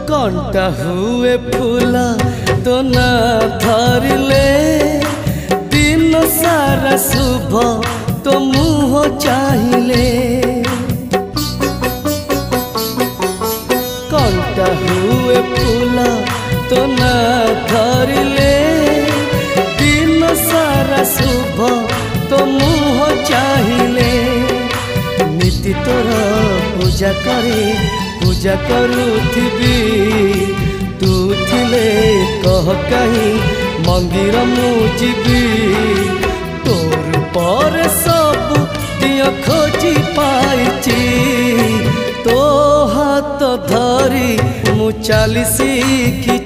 कंटा हुए फूला तो ना धरले दिन सारा शुभ तो मुँह चाहिए। कंटा हुए फूला तो ना धरले दिन सारा शुभ तो मुँह चाहिए। नीति तोर पूजा करे पूजा करुथिबी तू थिले कह कहीं मंदिर मु जीवी। तोर पर सब दिया खोजी पाइची तो हाथ धरी मु चली शिखी।